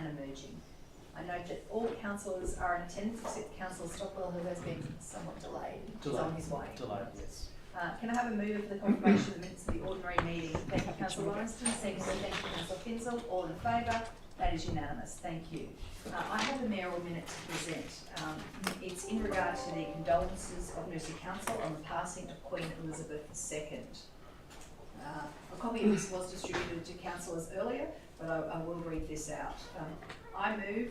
and emerging. I note that all councillors are in attendance except Councillor Stockwell, who has been somewhat delayed. He's on his way. Delayed, yes. Can I have a mover for the confirmation of the minutes of the ordinary meeting? Thank you, Councillor Lawrenston. Secondly, thank you, Councillor Finsel. All in favour? That is unanimous. Thank you. I have a mayoral minute to present. It's in regard to the condolences of Noosa Council on the passing of Queen Elizabeth II. A copy of this was distributed to councillors earlier, but I will read this out. I move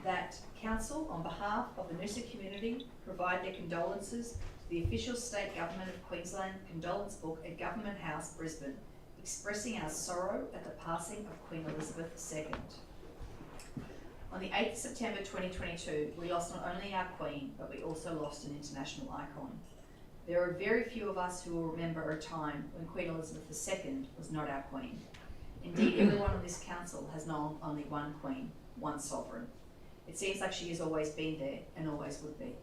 that Council, on behalf of the Noosa community, provide their condolences to the official state government of Queensland condolence book at Government House, Brisbane, expressing our sorrow at the passing of Queen Elizabeth II. On the 8th of September 2022, we lost not only our Queen, but we also lost an international icon. There are very few of us who will remember a time when Queen Elizabeth II was not our Queen. Indeed, everyone on this council has known only one Queen, one sovereign. It seems like she has always been there and always would be.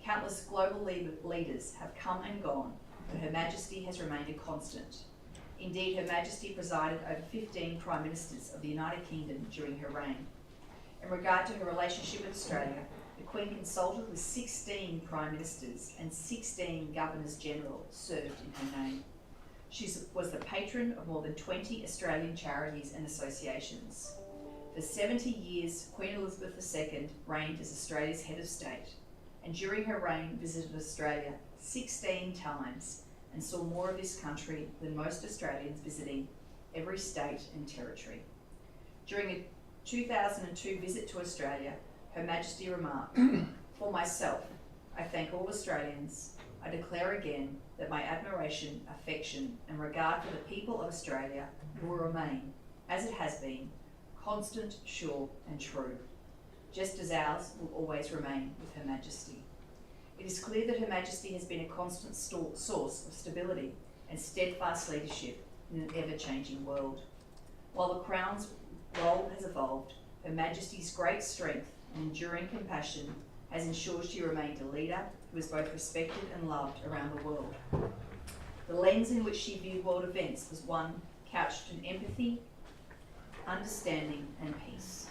Countless global leaders have come and gone, but Her Majesty has remained a constant. Indeed, Her Majesty presided over 15 Prime Ministers of the United Kingdom during her reign. In regard to her relationship with Australia, the Queen consulted with 16 Prime Ministers and 16 Governors-General served in her name. She was the patron of more than 20 Australian charities and associations. For 70 years, Queen Elizabeth II reigned as Australia's head of state, and during her reign visited Australia 16 times and saw more of this country than most Australians visiting every state and territory. During a 2002 visit to Australia, Her Majesty remarked, "For myself, I thank all Australians. I declare again that my admiration, affection and regard for the people of Australia will remain, as it has been, constant, sure and true, just as ours will always remain with Her Majesty. It is clear that Her Majesty has been a constant source of stability and steadfast leadership in an ever-changing world. While the Crown's role has evolved, Her Majesty's great strength and enduring compassion has ensured she remained a leader who is both respected and loved around the world. The lens in which she viewed world events was one couched in empathy, understanding and peace.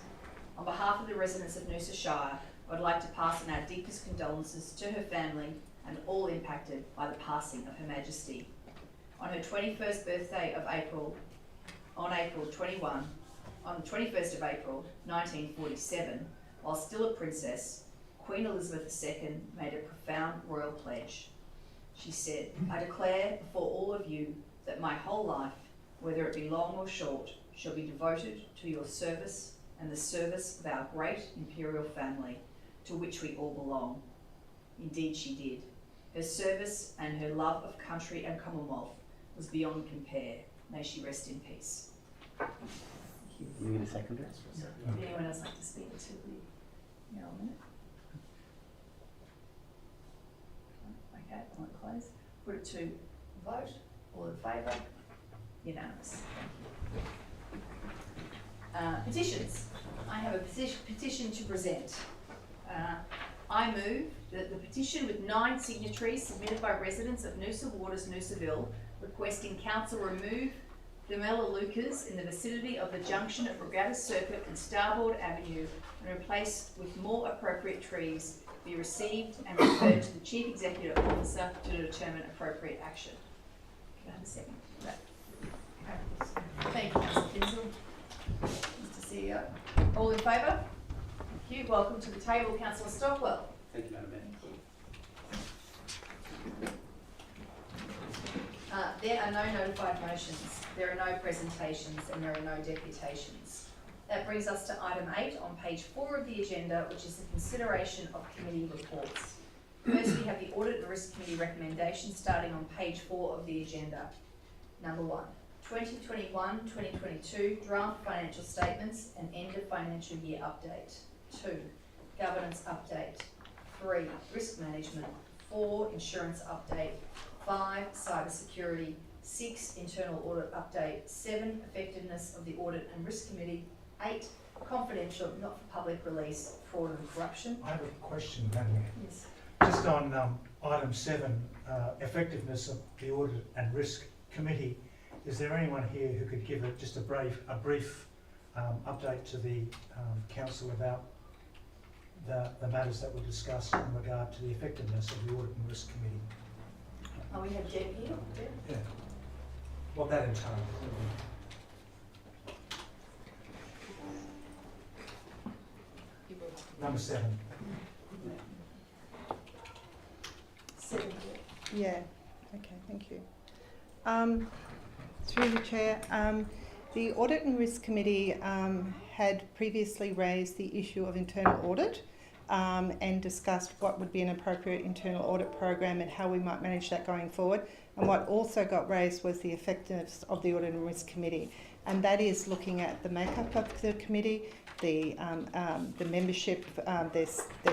On behalf of the residents of Noosa Shire, I would like to pass on our deepest condolences to her family and all impacted by the passing of Her Majesty. On her 21st birthday of April, on the 21st of April 1947, while still a princess, Queen Elizabeth II made a profound royal pledge. She said, "I declare before all of you that my whole life, whether it be long or short, shall be devoted to your service and the service of our great imperial family, to which we all belong." Indeed she did. Her service and her love of country and Commonwealth was beyond compare. May she rest in peace. Thank you. You need a second address? Would anyone else like to speak to the mayoral minute? Okay, I won't close. Put it to vote. All in favour? Unanimous. Thank you. Petitions. I have a petition to present. I move that the petition with 9 signatories submitted by residents of Noosa Waters, Noosaville, requesting council remove the melaleucas in the vicinity of the junction of Regatta Circuit and Starboard Avenue and replace with more appropriate trees, be received and referred to the Chief Executive Officer to determine appropriate action. Can I have a second? Thank you, Councillor Finsel. Mr. CEO. All in favour? Thank you. Welcome to the table, Councillor Stockwell. Thank you, Madam Mayor. There are no notified motions, there are no presentations and there are no deputations. That brings us to item 8 on page 4 of the agenda, which is the consideration of committee reports. First, we have the Audit and Risk Committee recommendations starting on page 4 of the agenda. Number 1, 2021-2022 draft financial statements and end of financial year update. 2, governance update. 3, risk management. 4, insurance update. 5, cyber security. 6, internal audit update. 7, effectiveness of the Audit and Risk Committee. 8, confidential, not for public release, fraud and corruption. I have a question, Madam Mayor. Yes. Just on item 7, effectiveness of the Audit and Risk Committee, is there anyone here who could give just a brief update to the council about the matters that were discussed in regard to the effectiveness of the Audit and Risk Committee. Oh, we have Deb here. Deb? Yeah. What that entails. Number 7. Yeah, okay, thank you. Through the Chair, the Audit and Risk Committee had previously raised the issue of internal audit and discussed what would be an appropriate internal audit program and how we might manage that going forward. And what also got raised was the effectiveness of the Audit and Risk Committee, and that is looking at the makeup of the committee, the membership, their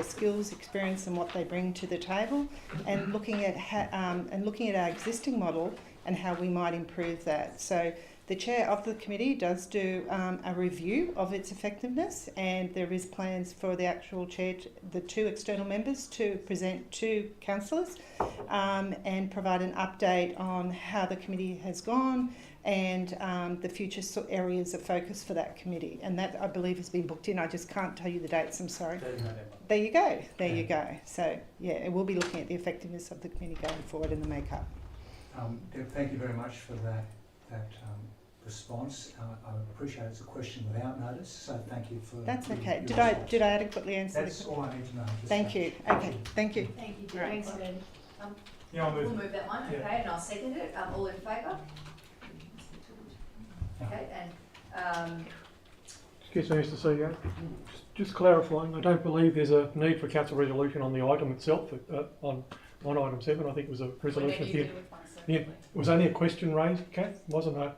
skills, experience, and what they bring to the table, and looking at our existing model and how we might improve that. So the chair of the committee does do a review of its effectiveness, and there is plans for the actual chair, the 2 external members, to present to councillors and provide an update on how the committee has gone and the future areas of focus for that committee. And that, I believe, has been booked in. I just can't tell you the dates, I'm sorry. There you go. There you go. So, yeah, it will be looking at the effectiveness of the committee going forward in the makeup. Deb, thank you very much for that response. I appreciate it's a question without notice, so thank you for. That's your okay. response. Did I adequately answer That's the all I need to know. at this Thank stage. you. Okay, thank you. Thank you, Deb. Right. Thanks, Ben. Yeah, I'll We'll move. move that one, Yeah. okay, and I'll second it. All in favour? Okay, and Excuse me, Mr. CEO. Just clarifying, I don't believe there's a need for council resolution on the item itself, on item 7. I think it was a resolution. whenever you deal with one Yeah, separately. it was only a question raised, Kath. Wasn't a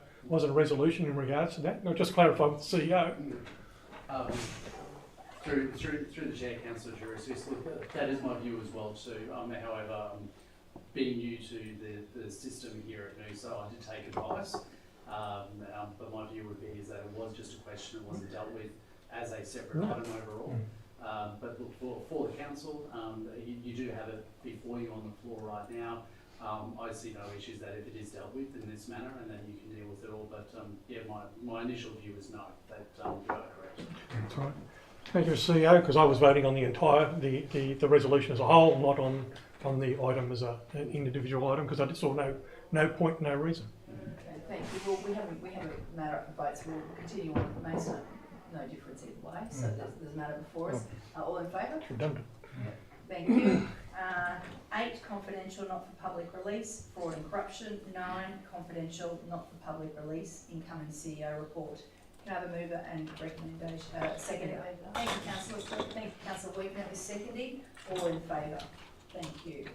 resolution in regards to that. No, just clarify with the CEO. Through the chair, Councillor Juris, that is my view as well too. However, being new to the system here at Noosa, I did take advice. But my view would be is that it was just a question, it wasn't dealt with as a separate item overall. But look, for the council, you do have it before you on the floor right now. I see no issues that if it is dealt with in this manner, and then you can deal with it all. But yeah, my initial view is no, that you are correct. That's right. Thank you, CEO, because I was voting on the entire, the resolution as a whole, not on the item as an individual item, because I just saw no point, no reason. Okay, thank you. Well, we have a matter up for votes. We'll continue on. It makes no difference either way. So there's a matter before us. All in favour? It's redundant. Thank you. 8, confidential, not for public release. Fraud and corruption. 9, confidential, not for public release. Incoming CEO report. Can I have a mover and recommendation? Seconder. Thank you, Councillor. Thank you, Councillor Weekner is seconding. All in favour? Thank you.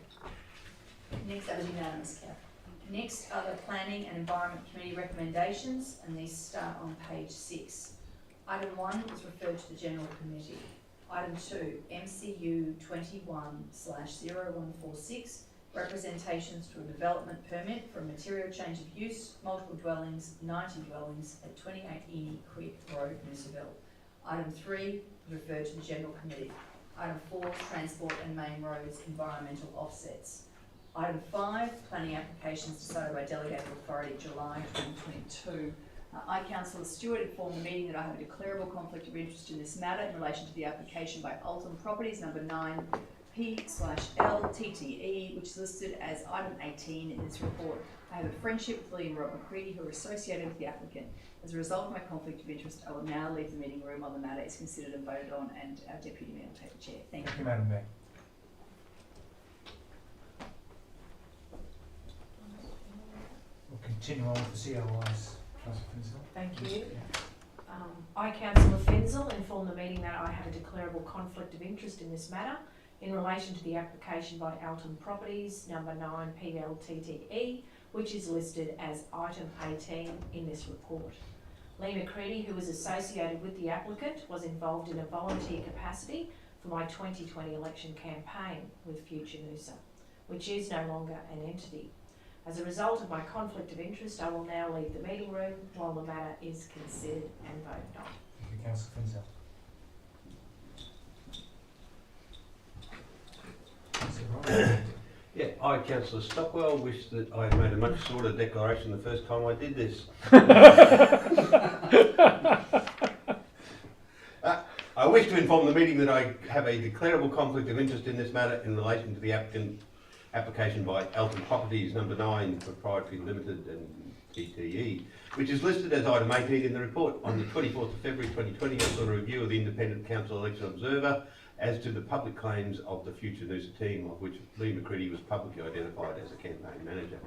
Next, that was unanimous, Kath. Next are the Planning and Environment Committee recommendations, and these start on page 6. Item 1 was referred to the General Committee. Item 2, MCU 21/0146, representations to a development permit for a material change of use, multiple dwellings, 90 dwellings at 28 EENIE Creek Road, Noosaville. Item 3 was referred to the General Committee. Item 4, transport and main roads, environmental offsets. Item 5, planning applications decided by delegated authority July 2022. I, Councillor Stewart, inform the meeting that I have a declarable conflict of interest in this matter in relation to the application by Alton Properties number 9 P/L/TTE, which is listed as item 18 in this report. I have a friendship with Lee and Rob McCready, who are associated with the applicant. As a result of my conflict of interest, I will now leave the meeting room while the matter is considered and voted on, and our Deputy Mayor will take the chair. Thank Thank you. you, Madam Mayor. We'll continue on with the COIs. Councillor Finsel. Thank you. I, Councillor Fenzel, inform the meeting that I have a declarable conflict of interest in this matter in relation to the application by Alton Properties number 9 PLTTE, which is listed as item 18 in this report. Lee McCready, who was associated with the applicant, was involved in a volunteer capacity for my 2020 election campaign with Future Noosa, which is no longer an entity. As a result of my conflict of interest, I will now leave the meeting room while the matter is considered and voted on. Thank you, Councillor Finsel. Councillor Roy. Yeah, I, Councillor Stockwell, wish that I had made a much shorter declaration the first time I did this. I wish to inform the meeting that I have a declarable conflict of interest in this matter in relation to the application by Alton Properties number 9 Proprietary Limited and PTE, which is listed as item 18 in the report. On the 24th of February 2020, I sought a review of the Independent Council Election Observer as to the public claims of the future Noosa team, of which Lee McCready was publicly identified as a campaign manager.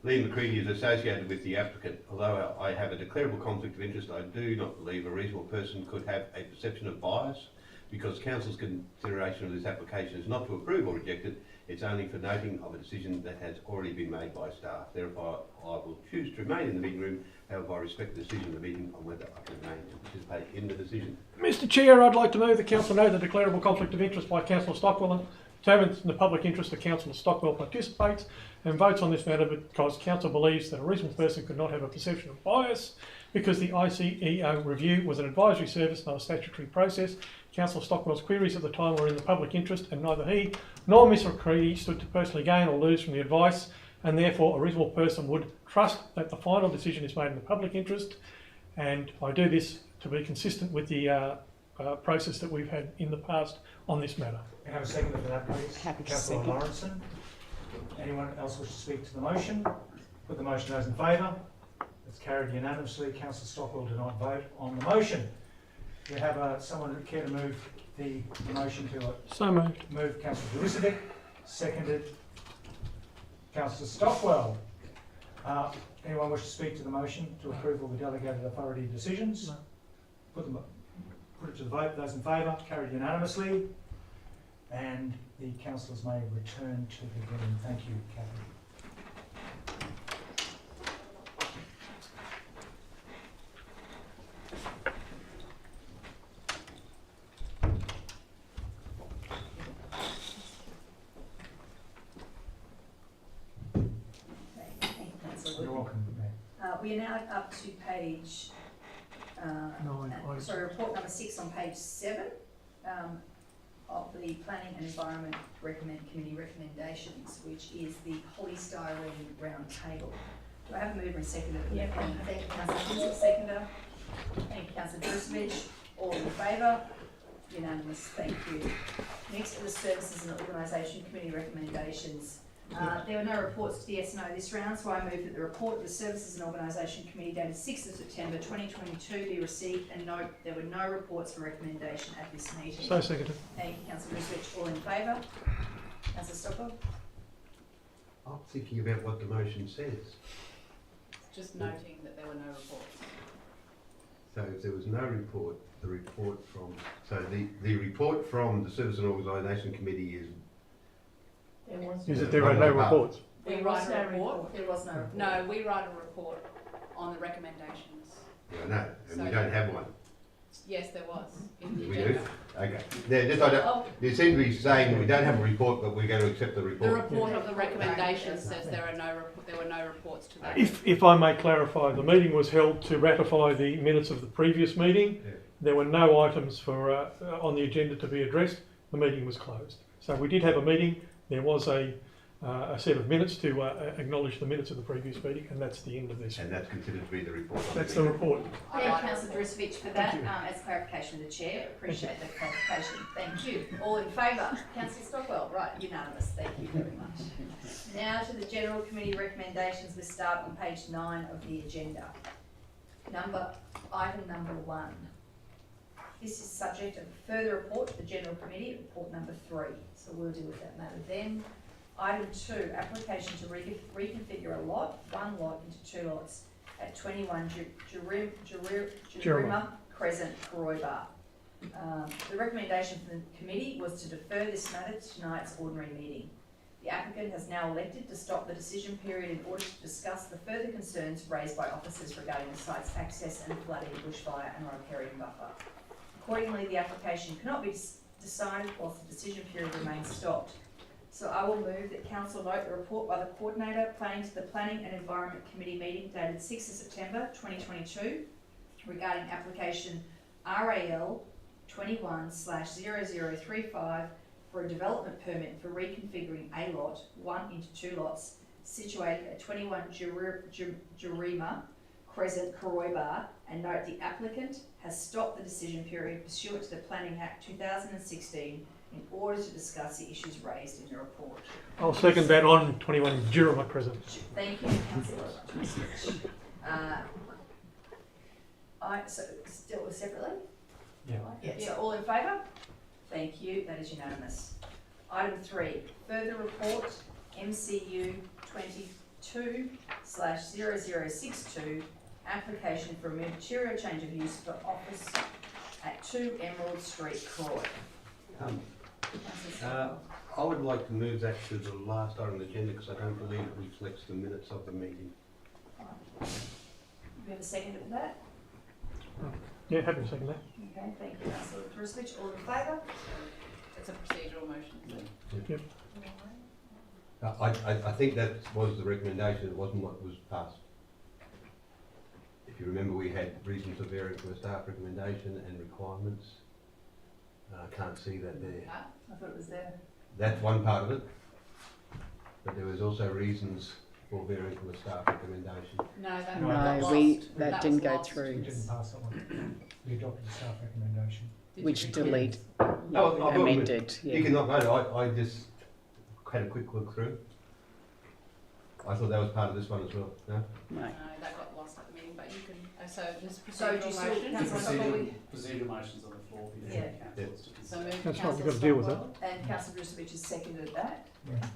Lee McCready is associated with the applicant. Although I have a declarable conflict of interest, I do not believe a reasonable person could have a perception of bias, because Council's consideration of this application is not to approve or reject it, it's only for noting of a decision that has already been made by staff. Therefore, I will choose to remain in the meeting room. However, I respect the decision of the meeting on whether I can remain to participate in the decision. Mr Chair, I'd like to move the Council know the declarable conflict of interest by Councillor Stockwell determines in the public interest that Councillor Stockwell participates and votes on this matter because Council believes that a reasonable person could not have a perception of bias because the ICEO review was an advisory service, not a statutory process. Councillor Stockwell's queries at the time were in the public interest and neither he nor Ms McCready stood to personally gain or lose from the advice, and therefore a reasonable person would trust that the final decision is made in the public interest. And I do this to be consistent with the process that we've had in the past on this matter. Can I have a seconder for that, please? Happy to Councillor second. Lawrenson. Anyone else wish to speak to the motion? Put the motion, those in favour. It's carried unanimously. Councillor Stockwell did not vote on the motion. Do you have someone who care to move the motion to it? So moved. Moved Councillor Juricevic, seconded Councillor Stockwell. Anyone wish to speak to the motion to approve all the delegated authority decisions? No. Put it to the vote. Those in favour, carried unanimously. And the councillors may return to the room. Thank you, Catherine. Thank you, Councillor You're Wood. welcome, Mayor. We are now up to page, sorry, report number 6 on page 7 of the Planning and Environment Committee recommendations, which is the polystyrene round table. Do I have a mover and seconder? Yep. Thank you, Councillor Kinsey, seconder. Thank you, Councillor Juricevic. All in favour? Unanimous, thank you. Next are the Services and Organisation Committee recommendations. There were no reports to the S&O this round, so I move that the report of the Services and Organisation Committee dated 6th of September 2022 be received, and note there were no reports for recommendation at this meeting. So seconded. Thank you, Councillor Juricevic. All in favour? Councillor Stockwell? I'm thinking about what the motion says. Just noting that there were no reports. So if there was no report, the report from, so the report from the Service and Organisation Committee is. There was. Is that there are no reports? We There write was a no report. report. There was no report. No, we write a report on the recommendations. Yeah, I know, and we So- don't have one. Yes, there was in the We do? agenda. Okay. Now, just, I don't, Oh, you seem to be saying that we don't have a report, but we're going to accept the The report. report of the recommendations says there were no reports to that. If I may clarify, the meeting was held to ratify the minutes of the previous meeting. Yeah. There were no items for on the agenda to be addressed. The meeting was closed. So we did have a meeting. There was a set of minutes to acknowledge the minutes of the previous meeting, and that's the end of this. And that's considered to be the report. That's the report. thank you, Councillor Juricevic, for that. Thank you. As clarification of the chair, appreciate that clarification. Thank you. All in favour? Councillor Stockwell, right, unanimous. Thank you very much. Now to the General Committee recommendations. We start on page 9 of the agenda. Item number 1. This is subject of further report to the General Committee, report number 3. So we'll deal with that matter then. Item 2, application to reconfigure one lot into 2 lots at 21 JIRIMMA CRESCENT, COOROIBAH. The recommendation from the committee was to defer this matter to tonight's ordinary meeting. The applicant has now elected to stop the decision period in order to discuss the further concerns raised by officers regarding the site's access and flooding, bushfire and riparian buffer. Accordingly, the application cannot be decided whilst the decision period remains stopped. So I will move that Council note the report by the Coordinator planning to the Planning and Environment Committee meeting dated 6th of September 2022 regarding application RAL 21/0035 for a development permit for reconfiguring a lot 1 into 2 lots situated at 21 JIRIMMA CRESCENT, COOROIBAH, and note the applicant has stopped the decision period pursuant to the Planning Act 2016 in order to discuss the issues raised in the report. I'll second that on 21 JIRIMMA Crescent. Thank you, councillor. So still separately? Yeah. Yeah, so all in favour? Thank you, that is unanimous. Item 3, further report MCU 22/0062, application for a material change of use for office at 2 Emerald Street, Croy. I would like to move that to the last item on the agenda because I don't believe it reflects the minutes of the meeting. Do you have a second to that? Yeah, happy to second that. Okay, thank you, councillor Drusovich. All in favour? It's a procedural motion. Yep. I think that was the recommendation, it wasn't what was passed. If you remember, we had reasons for varying from a staff recommendation and requirements. I can't see that there. I thought it was there. That's one part of it. But there was also reasons for varying from a staff recommendation. No, that No, got No, lost. that was didn't go lost. We through, didn't pass that one. We adopted the staff recommendation. which delete No, I amended, You yeah. cannot vote, I just had a quick look through. I thought that was part of this one as well, no? No. No, that got lost at the meeting, but you can, so just So do you procedural still, motion. councillor Stockwell, Procedural motions on the floor for Yeah. councillors to So consider. move That's right, councillor we've got to deal with Stockwell. and councillor Drusovich has seconded that. Yeah.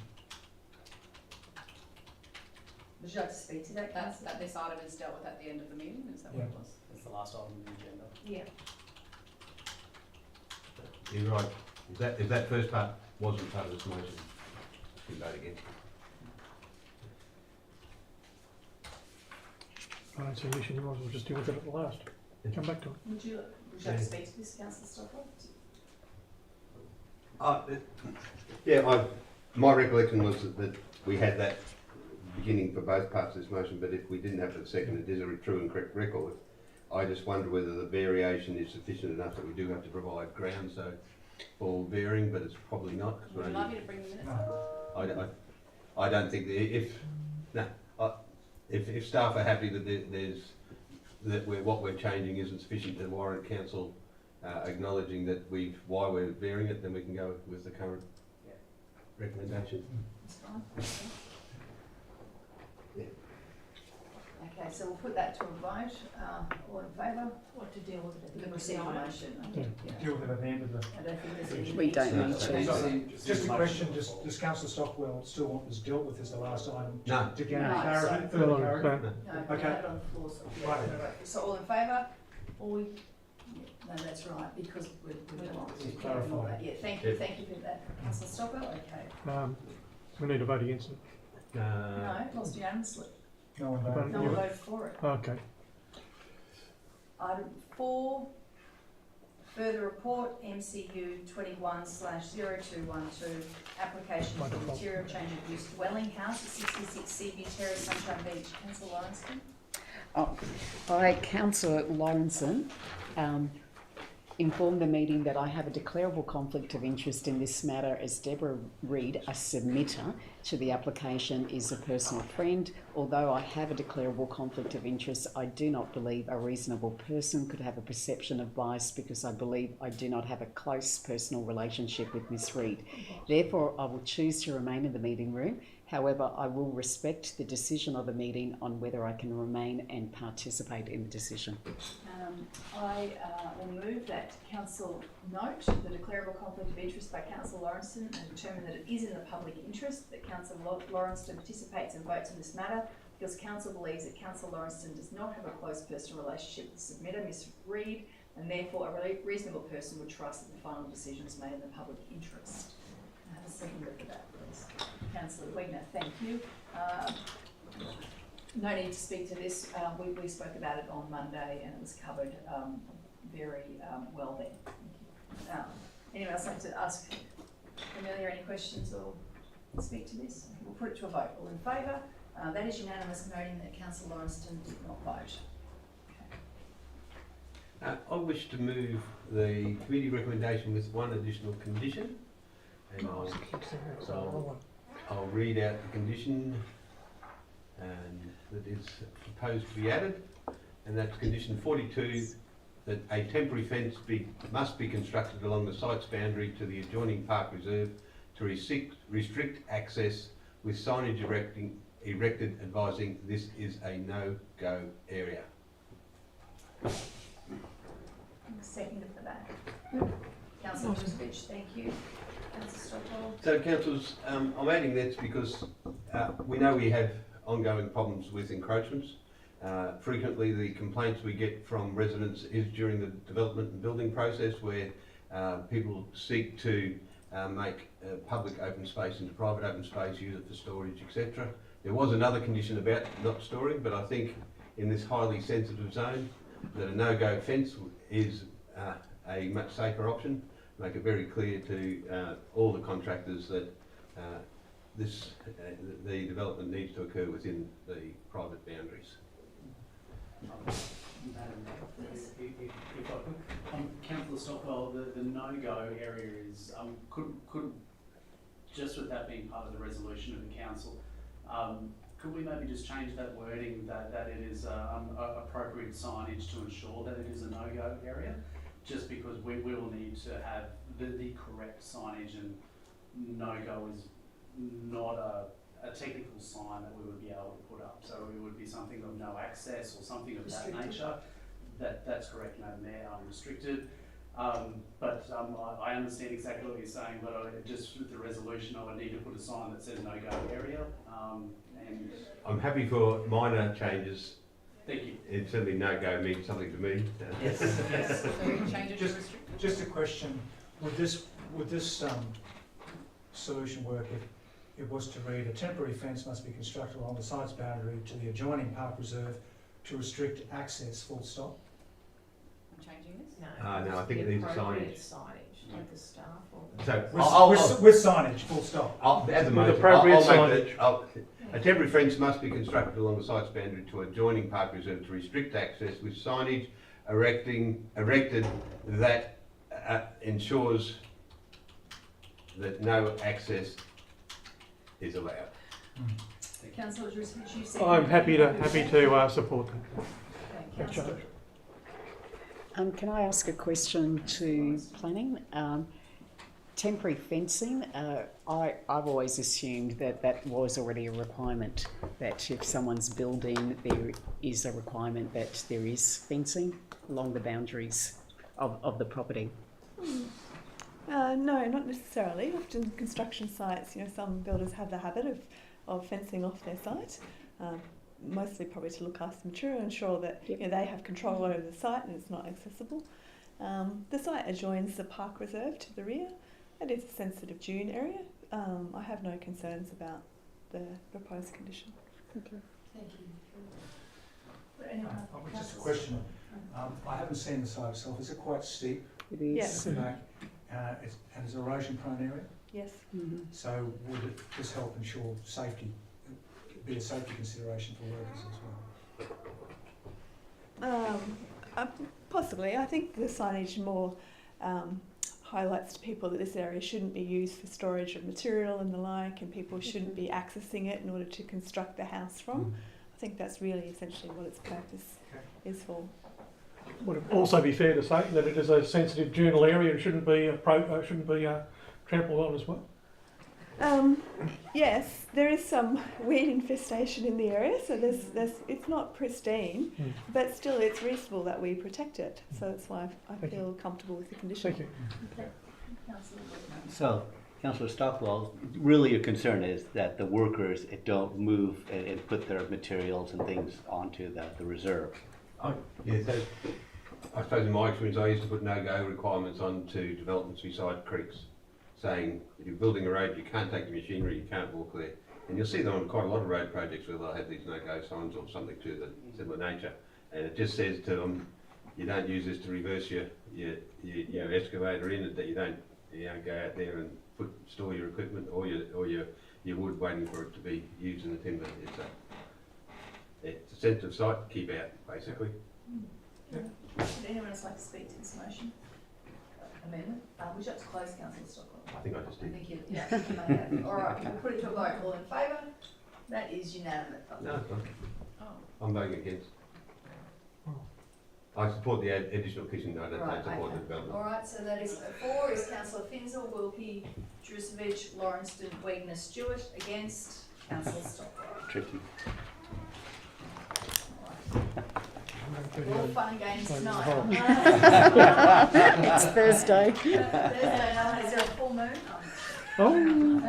Would you like to speak to that, That's, councillor? that this item is dealt with at the end of the meeting, is that what it was? That's the last item on the agenda. Yeah. You're right, if that first part wasn't part of this motion, we vote again. I don't see an issue, you might as well just deal with it at the last. Come back to it. Would you like to speak to this, councillor Stockwell? My recollection was that we had that beginning for both parts of this motion, but if we didn't have the second, it is a true and correct record. I just wonder whether the variation is sufficient enough that we do have to provide grounds for varying, but it's probably not. 'Cause we're Would you only- like me to bring the minutes No. up? I don't think if staff are happy that what we're changing isn't sufficient to warrant council acknowledging that why we're varying it, then we can go with the current recommendation. That's fine. Yeah. Okay, so we'll put that to a vote. All in favour? What to deal with it at The the end of the procedural item? motion. Yeah. Deal with it at the end of the. I don't think there's any. We don't No, need so to. Just a question, does councillor Stockwell still want this dealt with as the last item? No. To gain No. clarity, No, further no, clarity? no. No, we Okay. have it on the floor, so. Right. So all in favour? All, no, that's right, because we're We've clarified. Yeah, thank Yeah. you for that, councillor Stockwell, okay. We need to vote against it. No, lost unanimously. No one But- voted. No one voted for it. Okay. Item 4, further report MCU 21/0212, application By for default. material change of use dwelling house at 66 Seaview Terrace, Sunshine Beach. Councillor Lawrence? I, Councillor Lawrenson, informed the meeting that I have a declarable conflict of interest in this matter as Deborah Reid, a submitter to the application, is a personal friend. Although I have a declarable conflict of interest, I do not believe a reasonable person could have a perception of bias because I believe I do not have a close personal relationship with Miss Reid. Therefore, I will choose to remain in the meeting room. However, I will respect the decision of the meeting on whether I can remain and participate in the decision. I will move that council note the declarable conflict of interest by councillor Lawrenson and determine that it is in the public interest that councillor Lawrenson participates and votes on this matter because council believes that councillor Lawrenson does not have a close personal relationship with the submitter, Ms Reid, and therefore a reasonable person would trust that the final decision is made in the public interest. I have a seconder for that, please. Councillor Wegner, thank you. No need to speak to this. We spoke about it on Monday and it was covered very well then. Thank you. Anyone else like to ask Amelia any questions or speak to this? We'll put it to a vote. All in favour? That is unanimous, noting that Councillor Lawrenson did not vote. I wish to move the committee recommendation with one additional condition. And I'll read out the condition and that is proposed to be added. and that's condition 42, that a temporary fence must be constructed along the site's boundary to the adjoining park reserve to restrict access, with signage erected advising this is a no-go area. Second for that. Councillor Brisbane, thank you. Councillor Stockwell. So, councillors, I'm adding this because we know we have ongoing problems with encroachments. Frequently, the complaints we get from residents is during the development and building process, where people seek to make public open space into private open space, use it for storage, etc. There was another condition about not storing, but I think in this highly sensitive zone, that a no-go fence is a much safer option. Make it very clear to all the contractors that the development needs to occur within the private boundaries. Madam Mayor, if I could, Councillor Stockwell, the no-go area is, could, just with that being part of the resolution of the council, could we maybe just change that wording that it is appropriate signage to ensure that it is a no-go area? Just because we will need to have the correct signage, and no-go is not a technical sign that we would be able to put up. So it would be something of no access or something of that nature. That's correct, Madam Mayor, restricted. But I understand exactly what you're saying, but just with the resolution, I would need to put a sign that says no-go area. And I'm happy for minor changes. thank you. It certainly no-go means something to me. Yes. Yes. So you change it to restricted? Just a question, would this solution work if it was to read, a temporary fence must be constructed along the site's boundary to the adjoining park reserve to restrict access, full stop? I'm changing this? No. No, I think it needs Appropriate signage. signage, like the staff or. So With signage, full stop? as a With motion, appropriate I'll make a temporary fence must be constructed along the site's boundary to adjoining park reserve to restrict access, with signage erected that ensures that no access is allowed. Councillor Brisbane, you said. I'm happy to support that. Okay, Councillor. Can I ask a question to planning? Temporary fencing, I've always assumed that was already a requirement, that if someone's building, there is a requirement that there is fencing along the boundaries of the property. No, not necessarily. Often construction sites, some builders have the habit of fencing off their site, mostly probably to look after the material, ensure that they have control over the site and it's not accessible. The site adjoins the park reserve to the rear. It is a sensitive dune area. I have no concerns about the proposed condition. Okay. Thank you. Just a question, I haven't seen the site itself, is it quite steep It is. Yes. at the back? And it's an erosion prone area? Yes. Mhm. So would this help ensure safety, be a safety consideration for workers as well? Possibly. I think the signage more highlights to people that this area shouldn't be used for storage of material and the like, and people shouldn't be accessing it in order to construct the house from. I think that's really essentially what its purpose is for. Would it also be fair to say that it is a sensitive dural area and shouldn't be trampled on as well? Yes, there is some weed infestation in the area, so it's not pristine, but still it's reasonable that we protect it. So that's why I feel comfortable with the condition. Thank you. Councillor Whitman. So, Councillor Stockwell, really your concern is that the workers don't move and put their materials and things onto the reserve. Yeah, so I suppose in my experience, I used to put no-go requirements onto developments beside creeks, saying if you're building a road, you can't take the machinery, you can't walk there. And you'll see them on quite a lot of road projects where they'll have these no-go signs or something to the similar nature. And it just says to them, you don't use this to reverse your excavator in, that you don't go out there and store your equipment or your wood waiting for it to be used in the timber. It's a sensitive site to keep out, basically. Would anyone else like to speak to this motion? Amendment? Would you like to close, Councillor Stockwell? I think I just did. Thank you. Yeah, I think you may have. All right, we'll put it to a vote. All in favour? That is unanimous. No, it's not. I'm voting against. I support the additional kitchen, I don't Right, support the okay. development. All right, so that is, 4 is councillor Finzel, Wilkie, Jurcevic, Lawrenston, Wagner, Stewart. Against, councillor Stockwell. Tricky. All fun and games tonight. It's Thursday. Thursday night, is there a full moon? Oh, We're I'm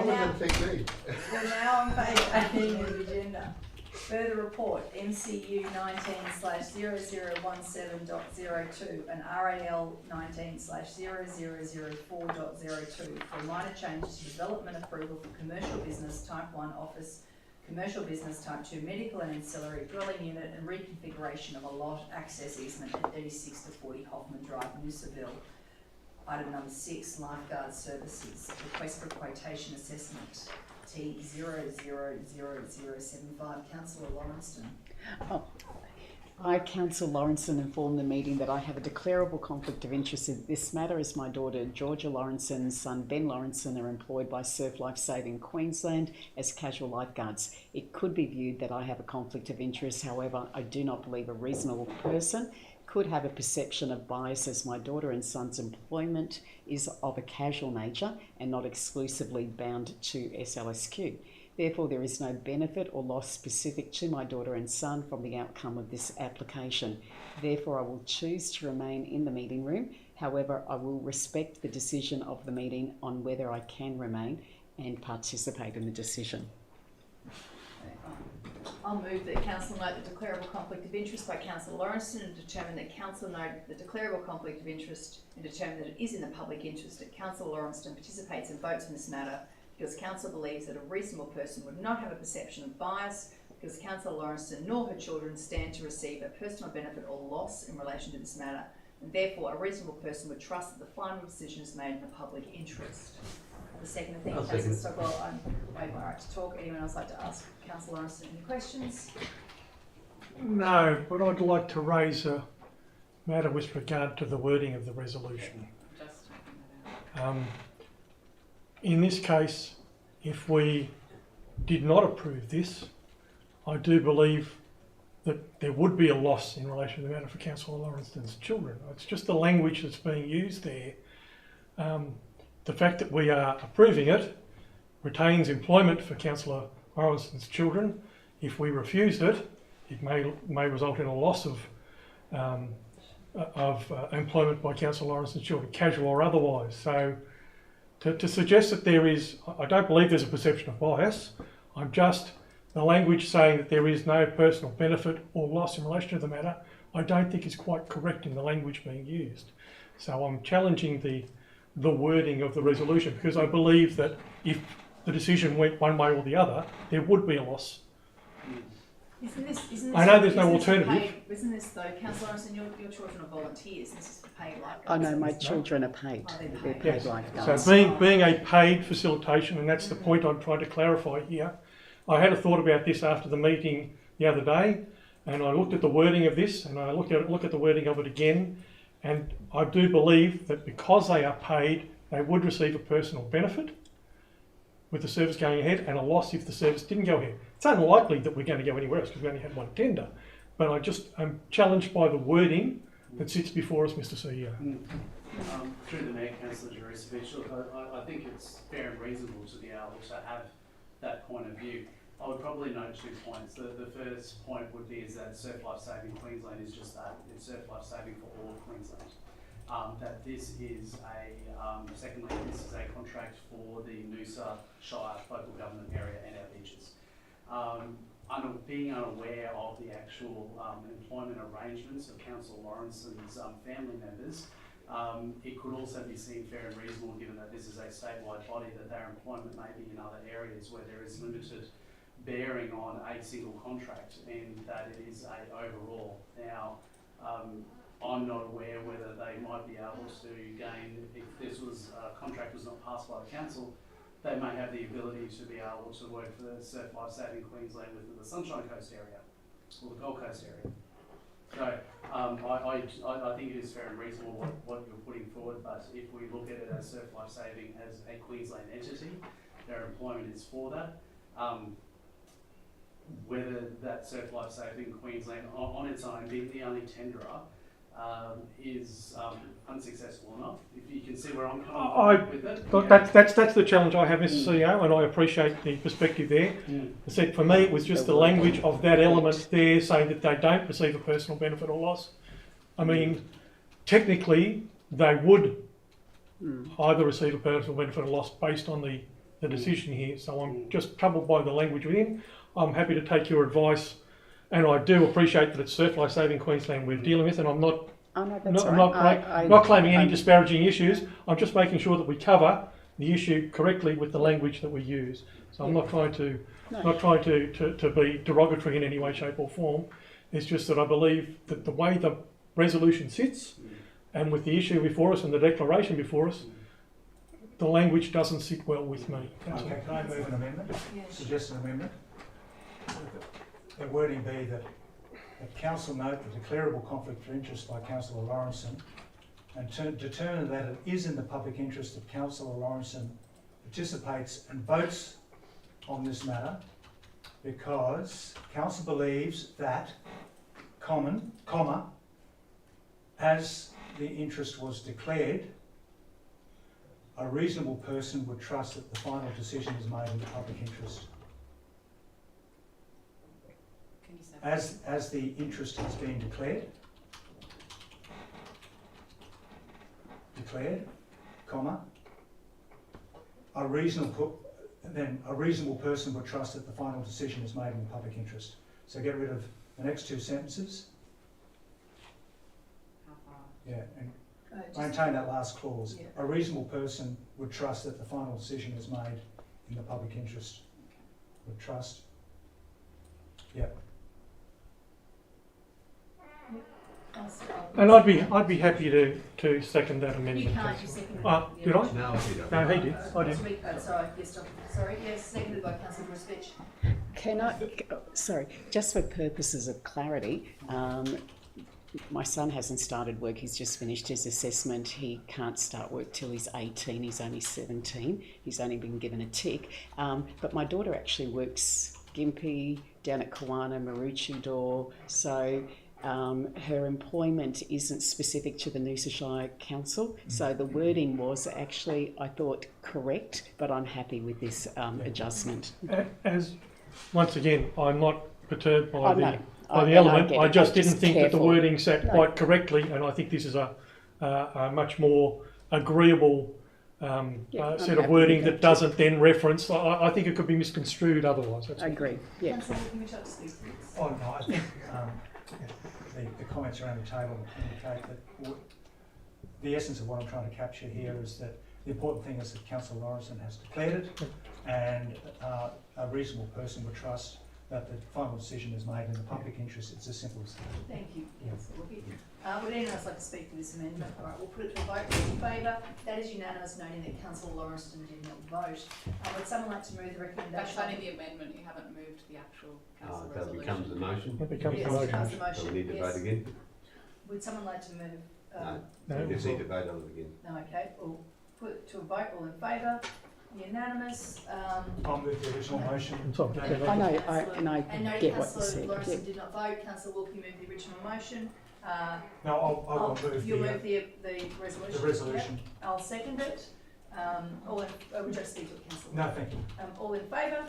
now, on TV. we're now on page 18 of the agenda. Further report, MCU 19/0017.02 and RAL 19/0004.02 for minor changes to development approval for commercial business type 1 office, commercial business type 2 medical and ancillary dwelling unit and reconfiguration of a lot access easement at 36 to 40 Hoffmann Drive, Noosaville. Item number 6, lifeguard services, request for quotation assessment, T000075, councillor Lawrenston. I, Councillor Lawrenson, inform the meeting that I have a declarable conflict of interest in this matter as my daughter Georgia Lawrenson and son Ben Lawrenson are employed by Surf Life Saving Queensland as casual lifeguards. It could be viewed that I have a conflict of interest, however, I do not believe a reasonable person could have a perception of bias as my daughter and son's employment is of a casual nature and not exclusively bound to SLSQ. Therefore, there is no benefit or loss specific to my daughter and son from the outcome of this application. Therefore, I will choose to remain in the meeting room. However, I will respect the decision of the meeting on whether I can remain and participate in the decision. I'll move that council note the declarable conflict of interest by councillor Lawrenston and determine that council note the declarable conflict of interest and determine that it is in the public interest that councillor Lawrenston participates and votes in this matter because council believes that a reasonable person would not have a perception of bias because councillor Lawrenston nor her children stand to receive a personal benefit or loss in relation to this matter, and therefore a reasonable person would trust that the final decision is made in the public interest. The second thing, I'll councillor second. Stockwell, I'm waiving my right to talk. Anyone else like to ask councillor Lawrenston any questions? no, but I'd like to raise a matter with regard to the wording of the resolution. Just checking that out. In this case, if we did not approve this, I do believe that there would be a loss in relation to the matter for Councillor Lawrenston's children. It's just the language that's being used there. The fact that we are approving it retains employment for Councillor Lawrenston's children. If we refused it, it may result in a loss of employment by Councillor Lawrenston's children, casual or otherwise. So to suggest that there is, I don't believe there's a perception of bias. I'm just, the language saying that there is no personal benefit or loss in relation to the matter, I don't think is quite correct in the language being used. So I'm challenging the wording of the resolution because I believe that if the decision went one way or the other, there would be a loss. Isn't this, I know there's no isn't this for alternative. paid- Isn't this though, councillor Lawrenston, your children are volunteers, this is for paid lifeguards? I know my children are paid. Oh, they're They're paid. paid Yes. lifeguards. So being a paid facilitation, and that's the point I'm trying to clarify here, I had a thought about this after the meeting the other day, and I looked at the wording of this, and I look at the wording of it again, and I do believe that because they are paid, they would receive a personal benefit with the service going ahead and a loss if the service didn't go ahead. It's unlikely that we're going to go anywhere else because we only had one tender, but I'm challenged by the wording that sits before us, Mr. CEO. Through the Mayor, Councillor Jurcevic, look, I think it's fair and reasonable to be able to have that point of view. I would probably note 2 points. The first point would be is that Surf Life Saving Queensland is just that, it's Surf Life Saving for all of Queensland. That this is secondly, this is a contract for the Noosa Shire local government area and our beaches. Being unaware of the actual employment arrangements of Councillor Lawrenson's family members, it could also be seen fair and reasonable, given that this is a statewide body, that their employment may be in other areas where there is limited bearing on a single contract and that it is a overall. Now, I'm not aware whether they might be able to gain, if this contract was not passed by the council, they may have the ability to be able to work for the Surf Life Saving Queensland within the Sunshine Coast area or the Gold Coast area. So I think it is fair and reasonable what you're putting forward, but if we look at it as Surf Life Saving as a Queensland entity, their employment is for that. whether that Surf Life Saving Queensland on its own, being the only tenderer, is unsuccessful enough. If you can see where I'm coming with it. Look, Yeah. that's the challenge I have, Mr. CEO, and I appreciate the perspective there. I said for me it was just the language of that element there saying that they don't receive a personal benefit or loss. I mean, technically they would either receive a personal benefit or loss based on the decision here. So I'm just troubled by the language within. I'm happy to take your advice, and I do appreciate that it's Surf Life Saving Queensland we're dealing with, and I'm not not claiming any disparaging issues. I'm just making sure that we cover the issue correctly with the language that we use. So I'm not trying to be derogatory in any way, shape or form. It's just that I believe that the way the resolution sits, and with the issue before us and the declaration before us, the language doesn't sit well with me. Okay, can I move an amendment? Yes. Suggest an amendment? The wording be that Council note the declarable conflict of interest by Councillor Lawrenson and determine that it is in the public interest that Councillor Lawrenson participates and votes on this matter because Council believes that, as the interest was declared, a reasonable person would trust that the final decision is made in the public interest. Can you say that? As the interest has been declared, a reasonable person would trust that the final decision is made in the public interest. So get rid of the next two sentences. How far? Yeah, and Just- maintain that last clause. Yeah. A reasonable person would trust that the final decision is made in the public interest. Would trust. Yep. And I'd be happy to second that You amendment. can't, you seconded it. Did I? No, you don't. No, he did. I did. Sorry, yes, sorry, yes, seconded by Councillor Brisbane. Can I, sorry, just for purposes of clarity, my son hasn't started work, he's just finished his assessment. He can't start work till he's 18, he's only 17. He's only been given a tick. But my daughter actually works Gympie, down at Kawana, Maroochydore. So her employment isn't specific to the Noosa Shire Council. So the wording was actually, I thought, correct, but I'm happy with this adjustment. As, once again, I'm not perturbed by the I element. get I it. just I'm didn't think that the careful. wording sat quite correctly, and I think this is a much more agreeable I'm set of happy wording with that that. doesn't then reference. I think it could be misconstrued otherwise. That's I agree, yeah. Councillor, can we talk to speak to this? Oh, no, I think the comments around the table indicate that the essence of what I'm trying to capture here is that the important thing is that Councillor Lawrenson has declared it, and a reasonable person would trust that the final decision is made in the public interest. It's as simple as that. Thank you, Councillor Wilkie. Would anyone else like to speak to this amendment? All right, we'll put it to a vote. Those in favour? That is unanimous, noting that Councillor Lawrenson did not vote. Would someone like to move the recommendation? That's only the amendment, you haven't moved the actual council That resolution. becomes the motion. That becomes Yes, the motion. becomes the So motion. we need to Yes. vote again? Would someone like to move? No, we just need to vote on it again. No, okay, we'll put it to a vote. All in favour? Unanimous. I'll move the original motion. Sorry. I know, and I And noting get what you Councillor said. Yeah. Lawrenson did not vote. Councillor Wilkie moved the original motion. No, I will move You'll move the the resolution? resolution. Yep. I'll second it. Would you speak to it, Councillor? No, thank you. All in favour?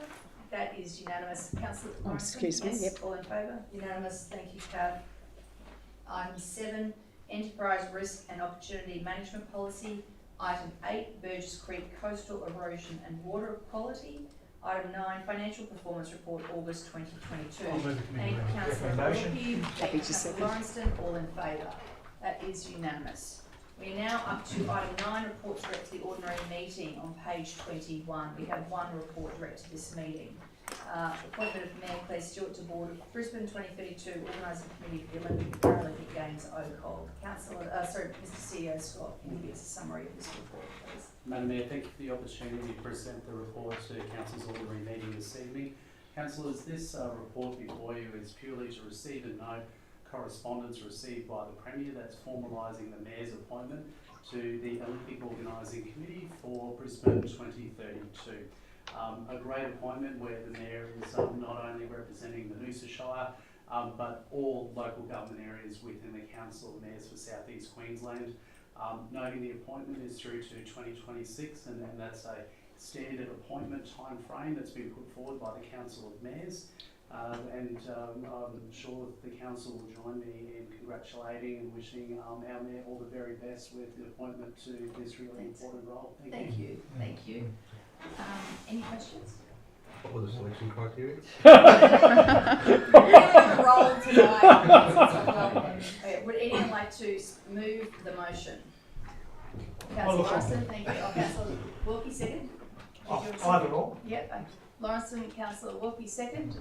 That is unanimous. Councillor Oh, Lawrenson? excuse me, Yes, yep. all in favour? Unanimous. Thank you, Cav. Item 7, Enterprise Risk and Opportunity Management Policy. Item 8, Burgess Creek Coastal Erosion and Water Quality. Item 9, Financial Performance Report, August 2022. I'll move the Thank you, committee Councillor recommendation. Wilkie. Happy Thank you, to Councillor second. Lawrenson. All in favour? That is unanimous. We are now up to item 9, reports direct to the ordinary meeting on page 21. We have one report direct to this meeting. Appointment of Mayor Claire Stewart to Board of Brisbane 2032 Organising Committee for the Olympic Paralympic Games, OCOG. Mr. CEO Scott, can you give us a summary of this report, please? Madam Mayor, thank you for the opportunity to present the report to Council's ordinary meeting this evening. Councillors, this report before you is purely to receive and note correspondence received by the Premier that's formalising the Mayor's appointment to the Olympic Organising Committee for Brisbane 2032. a great appointment where the Mayor is not only representing the Noosa Shire, but all local government areas within the Council of Mayors for South East Queensland. Noting the appointment is through to 2026, and that's a standard appointment time frame that's been put forward by the Council of Mayors. I'm sure the Council will join me in congratulating and wishing our Mayor all the very best with the appointment to this really important role. Thank you. Thank you. Any questions? What were the selection criteria? We're on a roll tonight. Would anyone like to move the motion? Councillor Lawson, thank you. Councillor Wilkie, second. Either or. Yep. Lawson, Councillor Wilkie, second.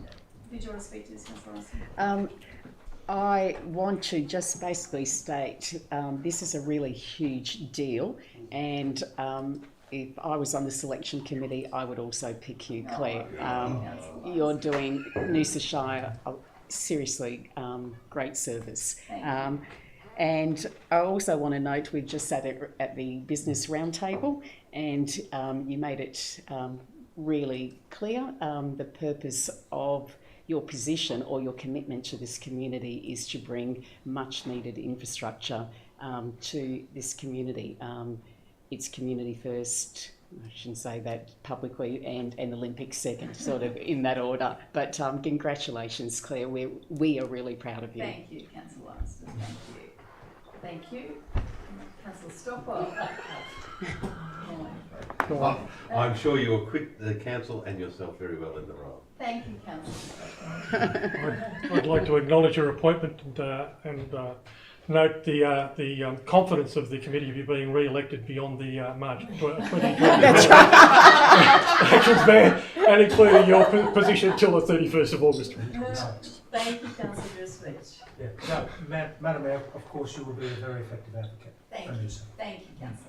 Did you want to speak to this, Councillor Lawson? I want to just basically state this is a really huge deal, and if I was on the selection committee, I would also pick you, Claire. You're doing Noosa Shire a seriously great service. And I also want to note we've just sat at the business roundtable, and you made it really clear the purpose of your position or your commitment to this community is to bring much needed infrastructure to this community. It's community first, I shouldn't say that publicly, and Olympic second, sort of in that order. But congratulations, Claire. We are really proud of you. Thank you, Councillor Lawson. Thank you. Thank you. Councillor Stockwell. I'm sure you acquit the council and yourself very well in the role. Thank you, Councillor Stockwell. I'd like to acknowledge your appointment and note the confidence of the committee of you being re-elected beyond the March 2020 elections ban, and including your position until the 31st of August. Thank you, Councillor, for your speech. Yeah. No, Madam Mayor, of course you will be a very effective advocate. Thank for you. Noosa. Thank you, Councillor.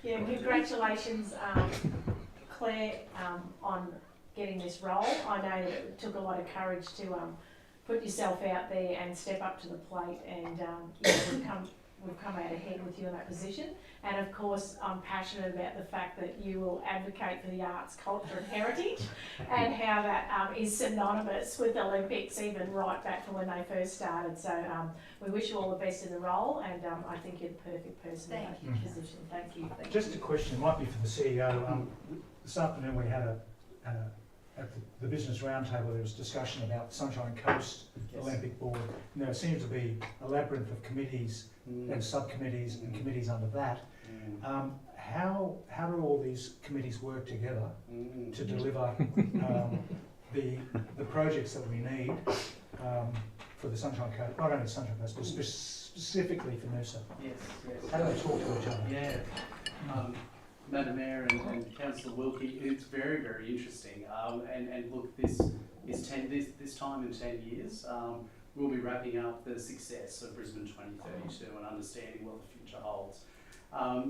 Yeah, congratulations, Claire, on getting this role. I know that it took a lot of courage to put yourself out there and step up to the plate, and we've come out ahead with you in that position. And of course, I'm passionate about the fact that you will advocate for the arts, culture and heritage, and how that is synonymous with the Olympics, even right back from when they first started. So we wish you all the best in the role, and I think you're the perfect person in that position. Thank you. Just a question, might be for the CEO. This afternoon we had at the business roundtable, there was discussion about Sunshine Coast Olympic Board. And there seems to be a labyrinth of committees and subcommittees and committees under that. How do all these committees work together to deliver the projects that we need for the Sunshine Coast, not only the Sunshine Coast, but specifically for Noosa? Yes. How do they talk to each other? Yeah. Madam Mayor and Councillor Wilkie, it's very, very interesting. And look, this time in 10 years, we'll be wrapping up the success of Brisbane 2032 and understanding what the future holds.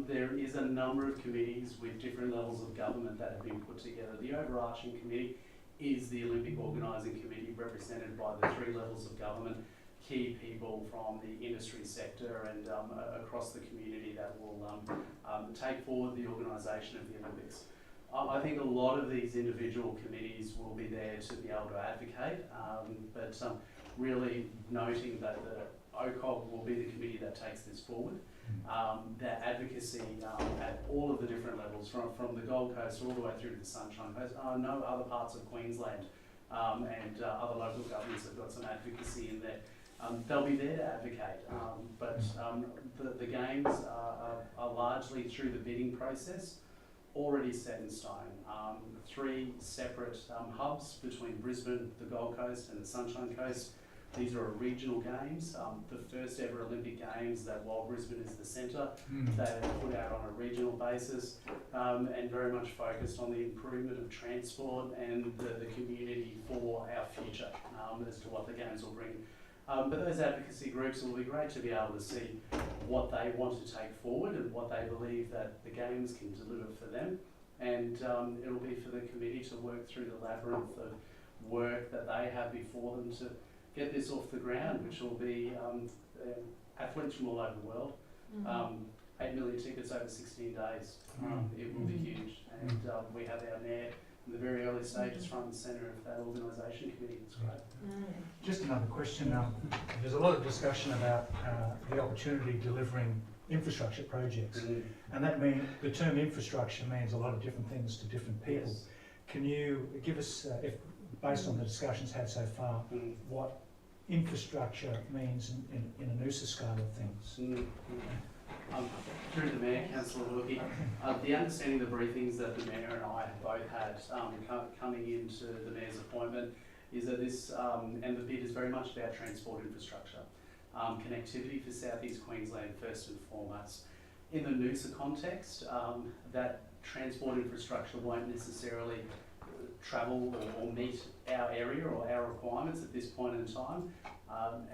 There is a number of committees with different levels of government that have been put together. The overarching committee is the Olympic Organising Committee, represented by the 3 levels of government, key people from the industry sector and across the community that will take forward the organisation of the Olympics. I think a lot of these individual committees will be there to be able to advocate, but really noting that the OCOG will be the committee that takes this forward. That advocacy at all of the different levels, from the Gold Coast all the way through to the Sunshine Coast. I know other parts of Queensland and other local governments have got some advocacy in there. They'll be there to advocate, but the games are largely through the bidding process already set in stone. 3 separate hubs between Brisbane, the Gold Coast and the Sunshine Coast. These are regional games, the first ever Olympic Games that, while Brisbane is the centre, they are put out on a regional basis and very much focused on the improvement of transport and the community for our future as to what the Games will bring. But those advocacy groups, will be great to be able to see what they want to take forward and what they believe that the Games can deliver for them. And it'll be for the committee to work through the labyrinth of work that they have before them to get this off the ground, which will be athletes from all over the world, 8 million tickets over 16 days. It will be huge, and we have our mayor in the very early stages, front and centre of that organisation committee. It's great. Just another question. There's a lot of discussion about the opportunity delivering infrastructure projects, and that means the term infrastructure means a lot of different things to different people. Yes. Can you give us, based on the discussions had so far, what infrastructure means in a Noosa scale of things? Through the Mayor, Councillor Wilkie, the understanding of the briefings that the Mayor and I have both had coming into the Mayor's appointment is that this, and the bid is very much about transport infrastructure. Connectivity for South East Queensland first and foremost. In the Noosa context, that transport infrastructure won't necessarily travel or meet our area or our requirements at this point in time.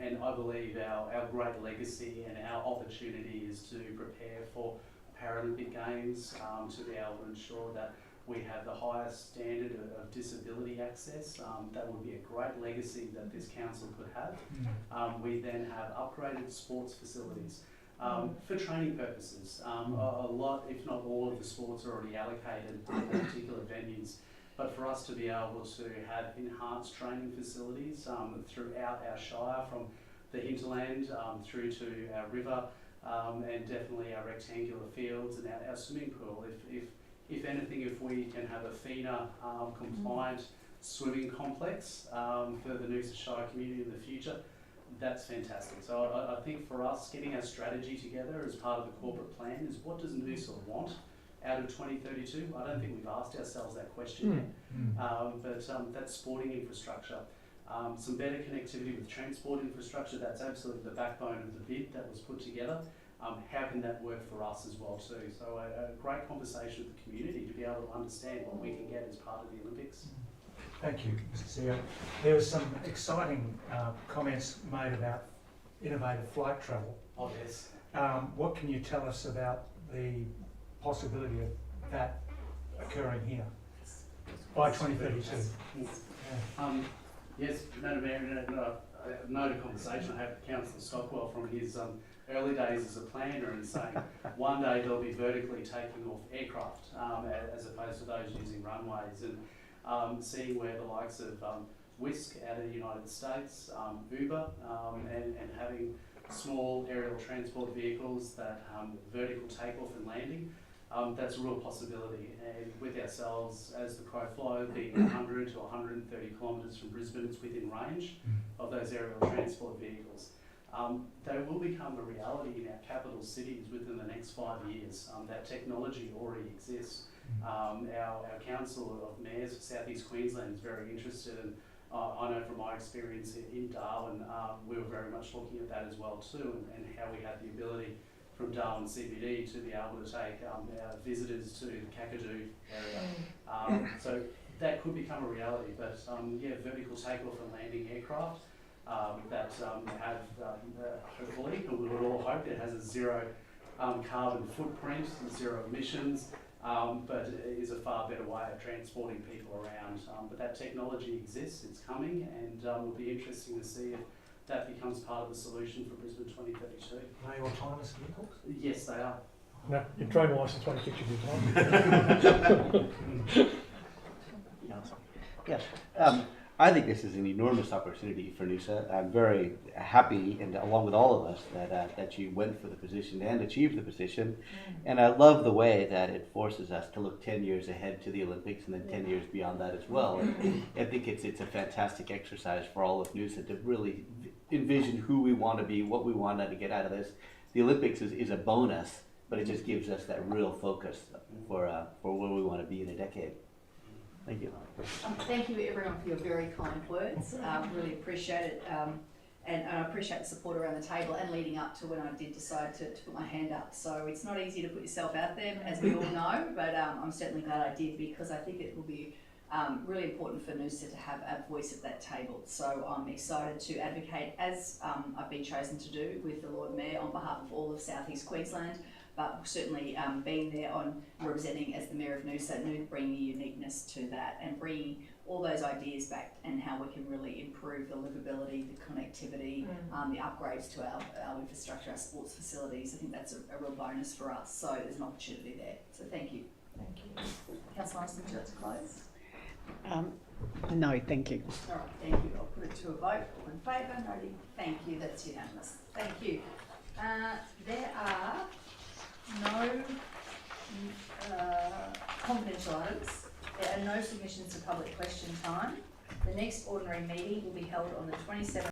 And I believe our great legacy and our opportunity is to prepare for Paralympic Games, to be able to ensure that we have the highest standard of disability access. That would be a great legacy that this council could have. We then have upgraded sports facilities for training purposes. A lot, if not all, of the sports are already allocated to particular venues. But for us to be able to have enhanced training facilities throughout our shire, from the hinterland through to our river, and definitely our rectangular fields and our swimming pool. If anything, if we can have a FENA compliant swimming complex for the Noosa Shire community in the future, that's fantastic. So I think for us, getting our strategy together as part of the corporate plan is, what does Noosa want out of 2032? I don't think we've asked ourselves that question yet. But that sporting infrastructure, some better connectivity with transport infrastructure, that's absolutely the backbone of the bid that was put together. How can that work for us as well too? So a great conversation with the community to be able to understand what we can get as part of the Olympics. Thank you, Mr. CEO. There were some exciting comments made about innovative flight travel. Oh yes. What can you tell us about the possibility of that occurring here by 2032? Yes, Madam Mayor, I noted a conversation I had with Councillor Stockwell from his early days as a planner, and saying one day they'll be vertically taking off aircraft as opposed to those using runways, and seeing where the likes of Whisk out of the United States, Uber, and having small aerial transport vehicles that vertical takeoff and landing. That's a real possibility, and with ourselves, as the crow flies, being 100 to 130 kilometres from Brisbane, it's within range of those aerial transport vehicles. They will become a reality in our capital cities within the next 5 years. That technology already exists. Our Council of Mayors for South East Queensland is very interested, and I know from my experience in Darwin, we were very much looking at that as well too, and how we had the ability from Darwin CBD to be able to take our visitors to the Kakadu area. So that could become a reality, but yeah, vertical takeoff and landing aircraft that have, hopefully, we would all hope it has a zero carbon footprint, zero emissions, but it is a far better way of transporting people around. But that technology exists, it's coming, and it will be interesting to see if that becomes part of the solution for Brisbane 2032. Are they autonomous vehicles? Yes, they are. No, your training licence won't get you good time. Yes. I think this is an enormous opportunity for Noosa. I'm very happy, and along with all of us, that you went for the position and achieved the position. And I love the way that it forces us to look 10 years ahead to the Olympics, and then 10 years beyond that as well. And I think it's a fantastic exercise for all of Noosa to really envision who we want to be, what we want to get out of this. The Olympics is a bonus, but it just gives us that real focus for where we want to be in a decade. Thank you. Thank you everyone for your very kind words. Really appreciate it. And I appreciate the support around the table and leading up to when I did decide to put my hand up. So it's not easy to put yourself out there, as we all know, but I'm certainly glad I did, because I think it will be really important for Noosa to have a voice at that table. So I'm excited to advocate, as I've been chosen to do with the Lord Mayor, on behalf of all of South East Queensland, but certainly being there on representing as the Mayor of Noosa, bringing uniqueness to that and bringing all those ideas back and how we can really improve the livability, the connectivity, the upgrades to our infrastructure, our sports facilities. I think that's a real bonus for us. So there's an opportunity there. So thank you. Thank you. Councillor Armstrong, would you like to close? No, thank you. All right, thank you. I'll put it to a vote. All in favour? Noting. Thank you. That's unanimous. Thank you. There are no confidential items. There are no submissions to public question time. The next ordinary meeting will be held on the 27th